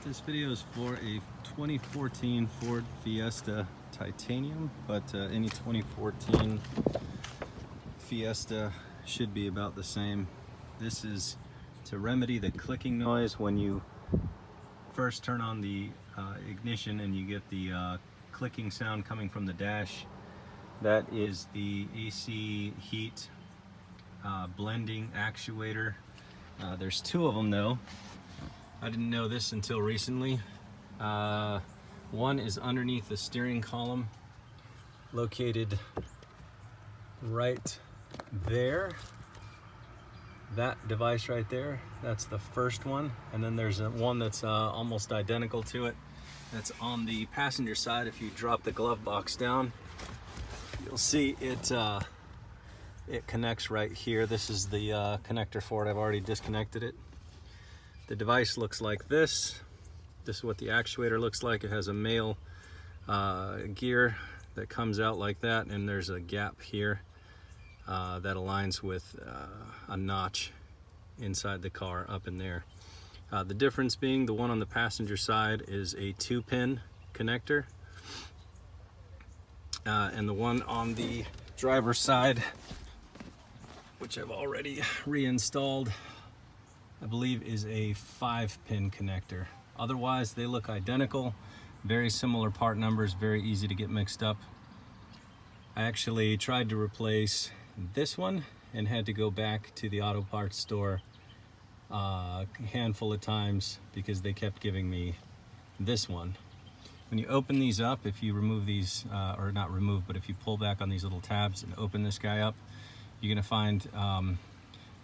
This video is for a 2014 Ford Fiesta Titanium, but any 2014 Fiesta should be about the same. This is to remedy the clicking noise when you first turn on the ignition and you get the clicking sound coming from the dash. That is the AC heat blending actuator. There's two of them though. I didn't know this until recently. One is underneath the steering column, located right there. That device right there, that's the first one. And then there's one that's almost identical to it. That's on the passenger side. If you drop the glove box down, you'll see it connects right here. This is the connector for it. I've already disconnected it. The device looks like this. This is what the actuator looks like. It has a male gear that comes out like that, and there's a gap here that aligns with a notch inside the car up in there. The difference being the one on the passenger side is a 2-pin connector, and the one on the driver's side, which I've already reinstalled, I believe is a 5-pin connector. Otherwise, they look identical, very similar part numbers, very easy to get mixed up. I actually tried to replace this one and had to go back to the auto parts store a handful of times because they kept giving me this one. When you open these up, if you remove these, or not remove, but if you pull back on these little tabs and open this guy up, you're gonna find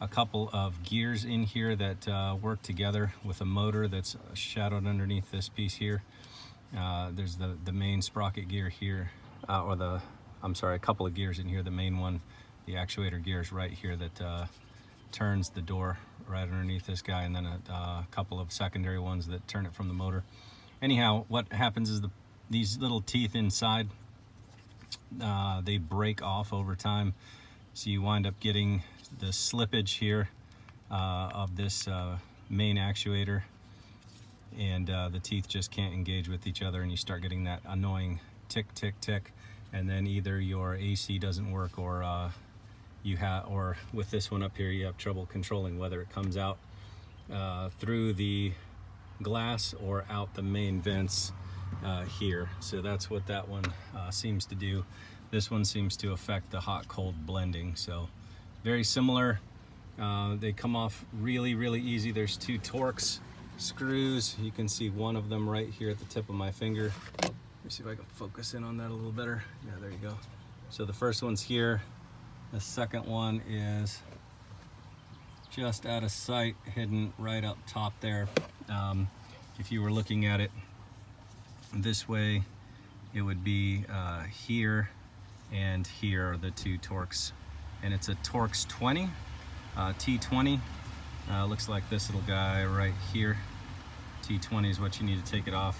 a couple of gears in here that work together with a motor that's shadowed underneath this piece here. There's the main sprocket gear here, a couple of gears in here. The main one, the actuator gear, is right here that turns the door right underneath this guy, and then a couple of secondary ones that turn it from the motor. Anyhow, what happens is these little teeth inside, they break off over time, so you wind up getting the slippage here of this main actuator, and the teeth just can't engage with each other, and you start getting that annoying tick tick tick, and then either your AC doesn't work, or or with this one up here, you have trouble controlling whether it comes out through the glass or out the main vents here. So that's what that one seems to do. This one seems to affect the hot-cold blending. So very similar. They come off really, really easy. There's two Torx screws. You can see one of them right here at the tip of my finger. Let me see if I can focus in on that a little better. Yeah, there you go. So the first one's here. The second one is just out of sight, hidden right up top there. If you were looking at it this way, it would be here and here are the two Torx. And it's a Torx 20, T20. Looks like this little guy right here. T20 is what you need to take it off.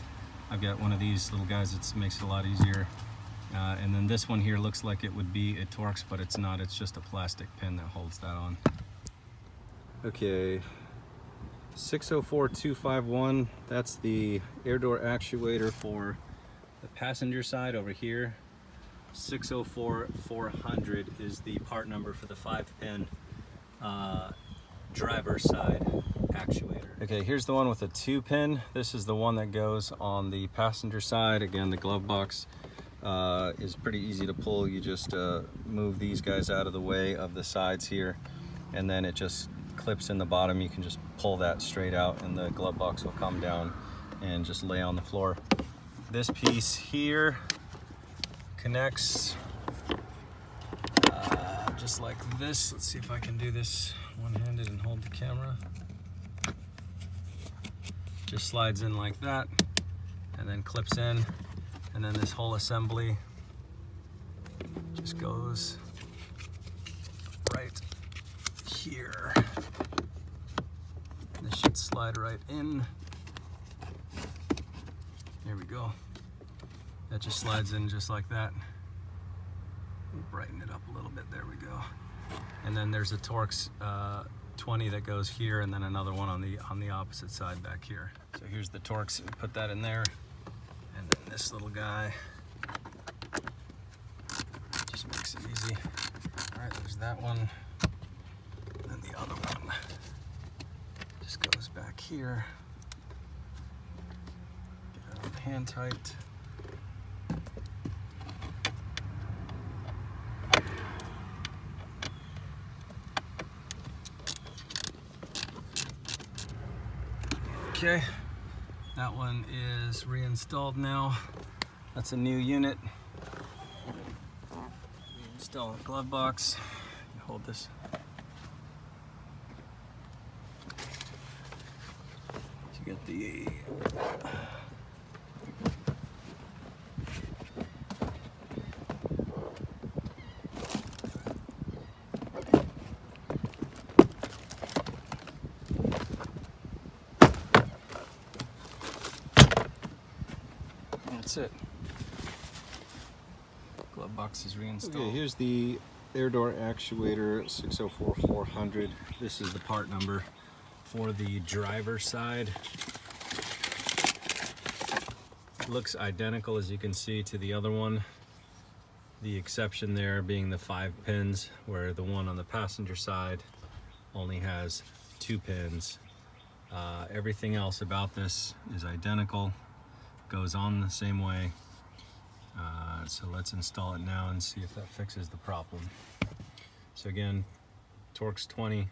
I've got one of these little guys that makes it a lot easier. And then this one here looks like it would be a Torx, but it's not. It's just a plastic pin that holds that on. Okay, 604251, that's the air door actuator for the passenger side over here. 604400 is the part number for the 5-pin driver's side actuator. Okay, here's the one with the 2-pin. This is the one that goes on the passenger side. Again, the glove box is pretty easy to pull. You just move these guys out of the way of the sides here, and then it just clips in the bottom. You can just pull that straight out and the glove box will come down and just lay on the floor. This piece here connects just like this. Let's see if I can do this one-handed and hold the camera. Just slides in like that and then clips in, and then this whole assembly just goes right here. This should slide right in. There we go. That just slides in just like that. We'll brighten it up a little bit. There we go. And then there's a Torx 20 that goes here, and then another one on the opposite side back here. So here's the Torx, and put that in there, and then this little guy just makes it easy. All right, there's that one, and then the other one just goes back here. Get it on hand tight. Okay, that one is reinstalled now. That's a new unit. Reinstall the glove box. Hold this. You get the that's it. Glove box is reinstalled. Okay, here's the air door actuator 604-400. This is the part number for the driver's side. It looks identical, as you can see, to the other one. The exception there being the 5 pins, where the one on the passenger side only has 2 pins. Everything else about this is identical. Goes on the same way. So let's install it now and see if that fixes the problem. So again, Torx 20,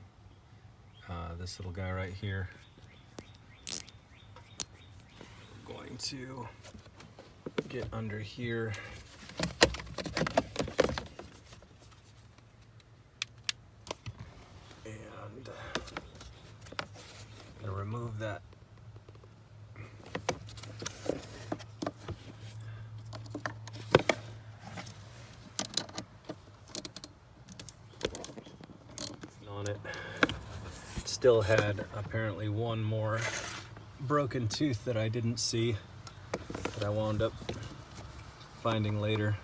this little guy right here. I'm going to get under here. And I'm gonna remove that on it. Still had apparently one more broken tooth that I didn't see, that I wound up finding later.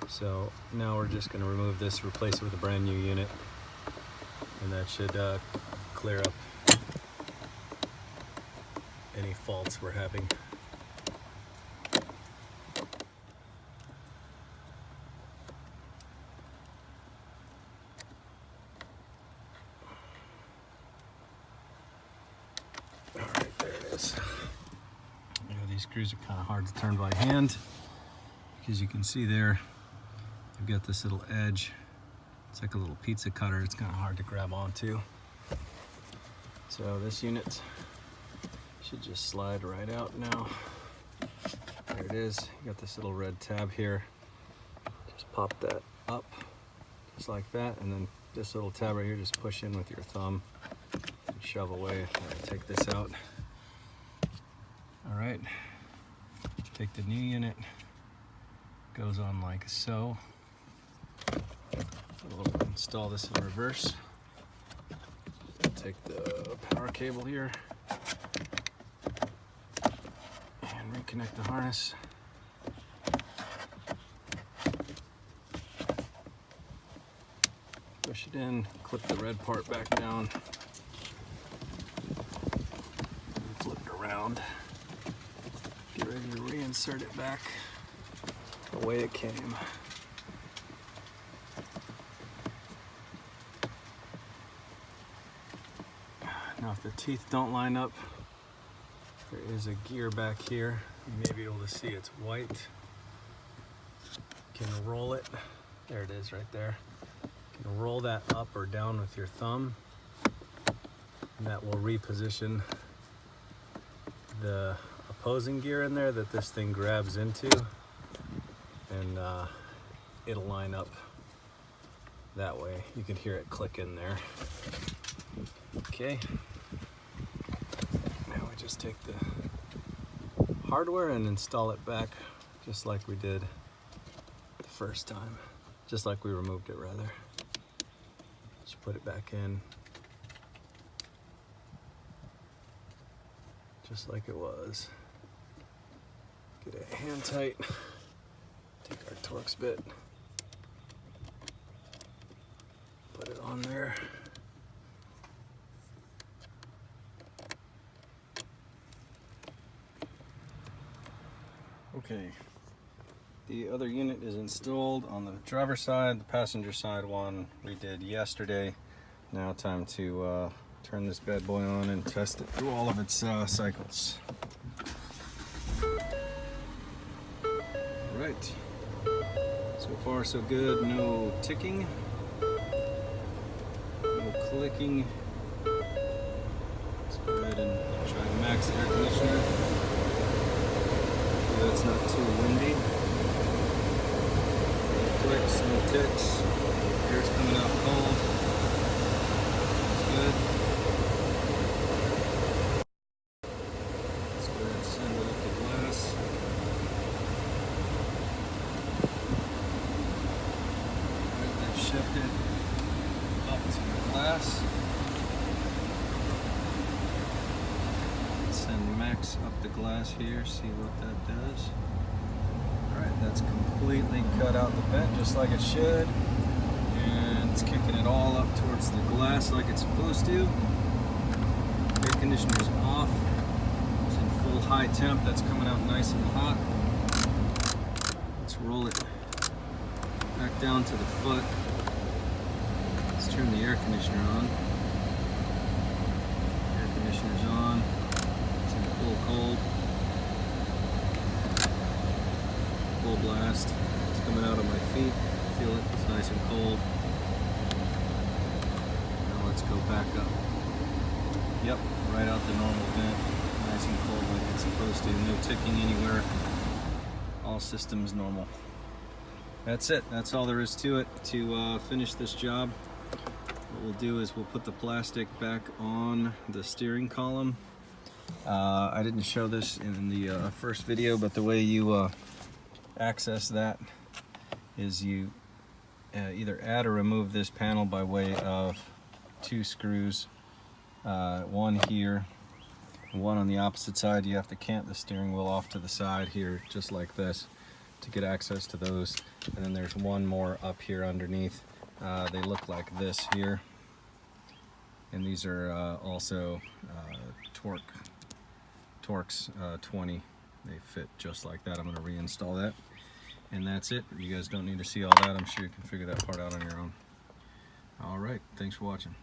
So now we're just going to remove this, replace it with a brand new unit, and that should clear up any faults we're having. These screws are kind of hard to turn by hand, because you can see there, I've got this little edge. It's like a little pizza cutter. It's kind of hard to grab onto. So this unit should just slide right out now. There it is. You got this little red tab here. Just pop that up, just like that, and then this little tab right here, just push in with your thumb and shove away. All right, take this out. All right, take the new unit, goes on like so. We'll install this in reverse. Take the power cable here and reconnect the harness. Push it in, clip the red part back down, and flip it around. Get ready to reinsert it back the way it came. Now if the teeth don't line up, there is a gear back here. You may be able to see it's white. You can roll it. There it is right there. You can roll that up or down with your thumb, and that will reposition the opposing gear in there that this thing grabs into, and it'll line up that way. You can hear it click in there. Okay, now we just take the hardware and install it back just like we did the first time, just like we removed it rather. Just put it back in just like it was. Get it hand tight, take our Torx bit, put it on there, Okay, the other unit is installed on the driver's side. The passenger side one we did yesterday. Now time to turn this bad boy on and test it through all of its cycles. Right, so far so good. No ticking, no clicking. Let's go ahead and try to max the air conditioner. Hopefully that's not too windy. No clicks, no ticks. Air's coming out cold. That's good. Let's go ahead and send it up to glass. Alright, they've shifted up to the glass. Send max up the glass here, see what that does. Alright, that's completely cut out the vent just like it should. And it's kicking it all up towards the glass like it's supposed to. Air conditioner's off. It's in full high temp, that's coming out nice and hot. Let's roll it back down to the foot. Let's turn the air conditioner on. Air conditioner's on. Full cold, full blast. It's coming out of my feet. Feel it, it's nice and cold. Now let's go back up. Yep, right out the normal vent. Nice and cold like it's supposed to. No ticking anywhere. All systems normal. That's it. That's all there is to it. To finish this job, what we'll do is we'll put the plastic back on the steering column. I didn't show this in the first video, but the way you access that is you either add or remove this panel by way of two screws, one here, one on the opposite side. You have to cant the steering wheel off to the side here, just like this, to get access to those. And then there's one more up here underneath. They look like this here, and these are also Torx 20. They fit just like that. I'm going to reinstall that, and that's it. You guys don't need to see all that. I'm sure you can figure that part out on your own. All right, thanks for watching.